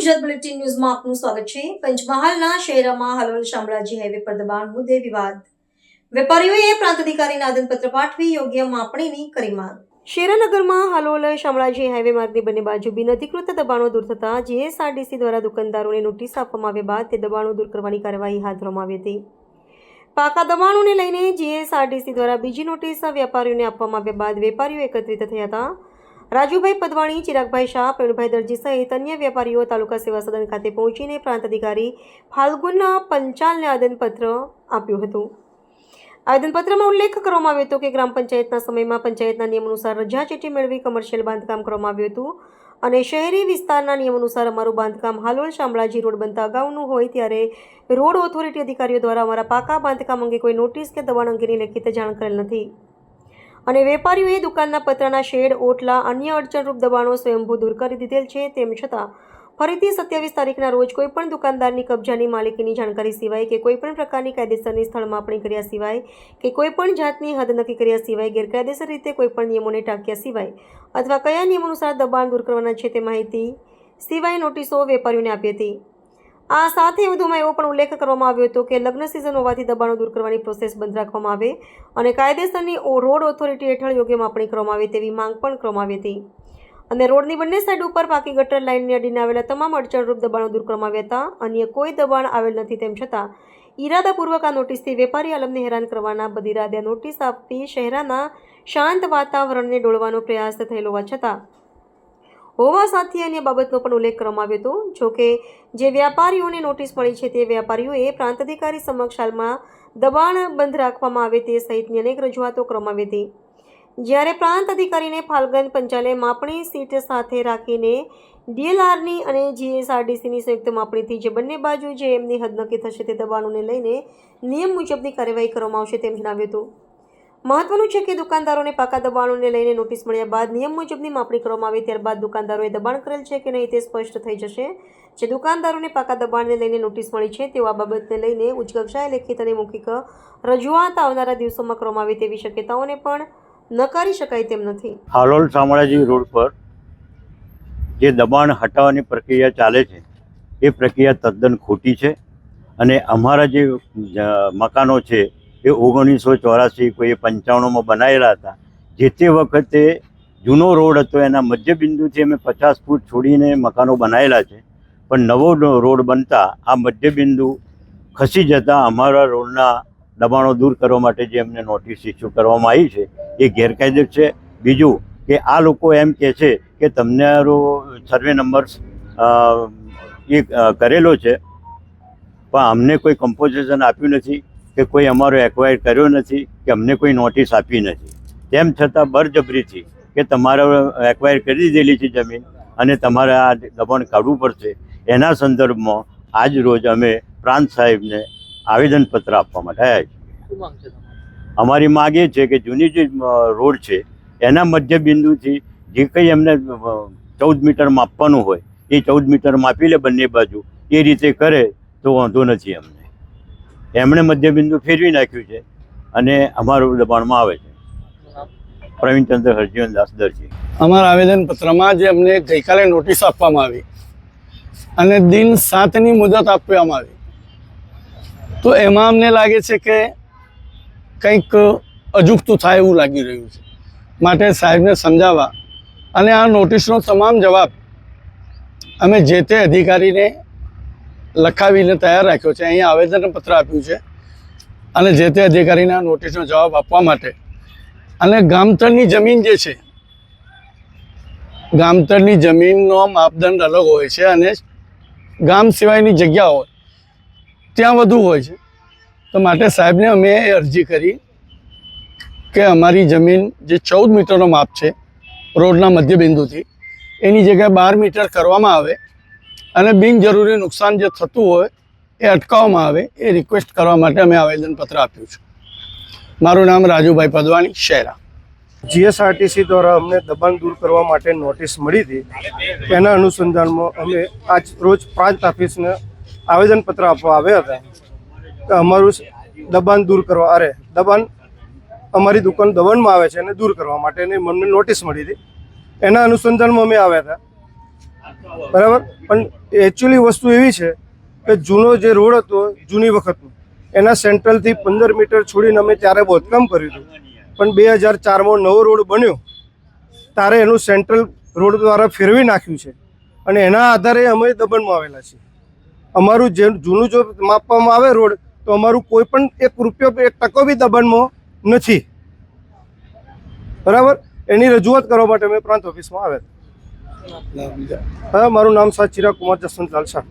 Gujarat bulletin ન્યૂઝમાં આપનું સ્વાગત છે। પંચમહાલના શહેરમાં હાલોલ શામળાજી હાઈવે પર દબાણ મુદ્દે વિવાદ। વેપારીઓએ પ્રાંત અધિકારીને આવેદનપત્ર પાઠવી યોગ્ય માપણીની કરી માંગ। શેરાનગરમાં હાલોલ શામળાજી હાઈવે માર્ગની બંને બાજુ બિનઅધિકૃત દબાણો દૂર થતા જીએસઆરટીસી દ્વારા દુકાનદારોને નોટિસ આપવામાં આવ્યા બાદ તે દબાણો દૂર કરવાની કાર્યવાહી હાથ ધરવામાં આવી હતી। પાકા દબાણોને લઈને જીએસઆરટીસી દ્વારા બીજી નોટિસ વેપારીઓને આપવામાં આવ્યા બાદ વેપારીઓ એકત્રિત થયા હતા। રાજુભાઈ પદવાણી, ચિરાગભાઈ શાહ, પ્રવીણભાઈ દરજી સહિત અન્ય વેપારીઓ તાલુકા સેવા સદન ખાતે પહોંચીને પ્રાંત અધિકારી ફાલ્ગુન પંચાલને આવેદનપત્ર આપ્યું હતું। આવેદનપત્રમાં ઉલ્લેખ કરવામાં આવ્યો હતો કે ગ્રામ પંચાયતના સમયમાં પંચાયતના નિયમ અનુસાર રજા ચીઠી મેળવી કમર્શિયલ બાંધકામ કરવામાં આવ્યું હતું અને શહેરી વિસ્તારના નિયમ અનુસાર અમારું બાંધકામ હાલોલ શામળાજી રોડ બનતા અગાઉનું હોય ત્યારે રોડ ઓથોરિટી અધિકારીઓ દ્વારા અમારા પાકા બાંધકામ અંગે કોઈ નોટિસ કે દબાણ અંગેની લેખિત જાણ કરેલ નથી અને વેપારીઓએ દુકાનના પતરાના શેડ, ઓટલા, અન્ય અડચણરૂપ દબાણો સ્વયંભૂ દૂર કરી દીધેલ છે। તેમ છતાં ફરીથી 27 તારીખના રોજ કોઈપણ દુકાનદારની કબજાની માલિકીની જાણકારી સિવાય કે કોઈપણ પ્રકારની કાયદેસરની સ્થળ માપણી કર્યા સિવાય કે કોઈપણ જાતની હદ નક્કી કર્યા સિવાય ગેરકાયદેસર રીતે કોઈપણ નિયમોને ટાંક્યા સિવાય અથવા કયા નિયમ અનુસાર દબાણ દૂર કરવાના છે તે માહિતી સિવાય નોટિસો વેપારીઓને આપી હતી। આ સાથે વધુમાં એવો પણ ઉલ્લેખ કરવામાં આવ્યો હતો કે લગ્ન સિઝન હોવાથી દબાણો દૂર કરવાની પ્રોસેસ બંધ રાખવામાં આવે અને કાયદેસરની રોડ ઓથોરિટી હેઠળ યોગ્ય માપણી કરવામાં આવે તેવી માંગ પણ કરવામાં આવી હતી અને રોડની બંને સાઈડ ઉપર પાકી ગટર લાઇનને અડીને આવેલા તમામ અડચણરૂપ દબાણો દૂર કરવામાં આવ્યા હતા। અન્ય કોઈ દબાણ આવેલ નથી તેમ છતાં ઈરાદાપૂર્વક આ નોટિસથી વેપારી આલમને હેરાન કરવાના બદિરાદે નોટિસ આપી શહેરના શાંત વાતાવરણને ડોળવાનો પ્રયાસ થયેલો હોવા સાથે અન્ય બાબતનો પણ ઉલ્લેખ કરવામાં આવ્યો હતો। જોકે જે વ્યાપારીઓને નોટિસ મળી છે તે વેપારીઓએ પ્રાંત અધિકારી સમક્ષ હાલમાં દબાણ બંધ રાખવામાં આવે તે સહિતની અનેક રજૂઆતો કરવામાં આવી હતી। જ્યારે પ્રાંત અધિકારીને ફાલ્ગુન પંચાલે માપણી સીટ સાથે રાખીને ડીએલઆરની અને જીએસઆરટીસીની સંયુક્ત માપણીથી જે બંને બાજુ જે એમની હદ નક્કી થશે તે દબાણોને લઈને નિયમ મુજબની કાર્યવાહી કરવામાં આવશે તેમ જણાવ્યું હતું। મહત્વનું છે કે દુકાનદારોને પાકા દબાણોને લઈને નોટિસ મળ્યા બાદ નિયમ મુજબની માપણી કરવામાં આવે ત્યારબાદ દુકાનદારોએ દબાણ કરેલ છે કે નહીં તે સ્પષ્ટ થઈ જશે। જે દુકાનદારોને પાકા દબાણને લઈને નોટિસ મળી છે તેઓ આ બાબતને લઈને ઉચ્ચ કક્ષાએ લેખિત અને મૌખિક રજૂઆત આવનારા દિવસોમાં કરવામાં આવે તેવી શક્યતાઓને પણ નકારી શકાય તેમ નથી। હાલોલ શામળાજી રોડ પર જે દબાણ હટાવવાની પ્રક્રિયા ચાલે છે એ પ્રક્રિયા તદ્દન ખોટી છે અને અમારા જે મકાનો છે એ 1984 કોઈ 55માં બનાવેલા હતા। જે તે વખતે જૂનો રોડ હતો એના મધ્યબિંદુથી અમે 50 ફૂટ છોડીને મકાનો બનાવેલા છે પણ નવો રોડ બનતા આ મધ્યબિંદુ ખસી જતાં અમારા રોડના દબાણો દૂર કરવા માટે જે અમને નોટિસ ઇસ્યુ કરવામાં આવી છે એ ગેરકાયદેસર છે। બીજું કે આ લોકો એમ કહે છે કે તમને સર્વે નંબર એ કરેલો છે પણ અમને કોઈ કમ્પોઝિશન આપ્યું નથી કે કોઈ અમારો એક્વાયર કર્યો નથી કે અમને કોઈ નોટિસ આપી નથી। તેમ છતાં બળજબરીથી કે તમારે એક્વાયર કરી દીધેલી છે જમીન અને તમારે આ દબાણ કાઢવું પડશે એના સંદર્ભમાં આજ રોજ અમે પ્રાંત સાહેબને આવેદનપત્ર આપવા માટે આવ્યા છીએ। અમારી માગ એ છે કે જૂની જે રોડ છે એના મધ્યબિંદુથી જે કંઈ એમને 14 મીટર માપવાનું હોય એ 14 મીટર માપી લે બંને બાજુ એ રીતે કરે તો વાંધો નથી અમને। એમણે મધ્યબિંદુ ફેરવી નાખ્યું છે અને અમારું દબાણમાં આવે છે। પ્રવીણચંદ્ર હરજીવનદાસ દરજી। અમારા આવેદનપત્રમાં જે અમને ગઈકાલે નોટિસ આપવામાં આવી અને દિન 7ની મુદત આપવામાં આવી તો એમાં અમને લાગે છે કે કંઈક અજુગતું થાય એવું લાગી રહ્યું છે। માટે સાહેબને સમજાવવા અને આ નોટિસનો તમામ જવાબ અમે જે તે અધિકારીને લખાવીને તૈયાર રાખ્યો છે। અહીંયા આવેદનપત્ર આપ્યું છે અને જે તે અધિકારીને આ નોટિસનો જવાબ આપવા માટે અને ગામતળની જમીન જે છે ગામતળની જમીનનો માપદંડ અલગ હોય છે અને ગામ સિવાયની જગ્યા હોય ત્યાં વધુ હોય છે। તો માટે સાહેબને અમે એ અરજી કરી કે અમારી જમીન જે 14 મીટરનો માપ છે રોડના મધ્યબિંદુથી એની જગ્યાએ 12 મીટર કરવામાં આવે અને બિનજરૂરી નુકસાન જે થતું હોય એ અટકાવવામાં આવે એ રિક્વેસ્ટ કરવા માટે અમે આવેદનપત્ર આપ્યું છે। મારું નામ રાજુભાઈ પદવાણી, શહેરા। જીએસઆરટીસી દ્વારા અમને દબાણ દૂર કરવા માટે નોટિસ મળી હતી તેના અનુસંધાનમાં અમે આજ રોજ પ્રાંત ઓફિસને આવેદનપત્ર આપવા આવ્યા હતા કે અમારું દબાણ દૂર કરવા દબાણ અમારી દુકાન દબાણમાં આવે છે અને દૂર કરવા માટેની મને નોટિસ મળી હતી। એના અનુસંધાનમાં અમે આવ્યા હતા બરાબર. પણ એકચ્યુઅલી વસ્તુ એવી છે કે જૂનો જે રોડ હતો જૂની વખતનો એના સેન્ટ્રલથી 15 મીટર છોડીને અમે ત્યારે બાંધકામ કર્યું હતું. પણ 2004માં નવો રોડ બન્યો ત્યારે એનું સેન્ટ્રલ રોડ દ્વારા ફેરવી નાખ્યું છે અને એના આધારે અમે દબાણમાં આવેલા છીએ. અમારું જે જૂનું જો માપવામાં આવે રોડ તો અમારું કોઈ પણ 1 રૂપિયો 1% બી દબાણમાં નથી. બરાબર. એની રજૂઆત કરવા માટે અમે પ્રાંત ઓફિસમાં આવ્યા. હા, મારું નામ ચિરાગ કુમાર જસવંતલાલ શાહ.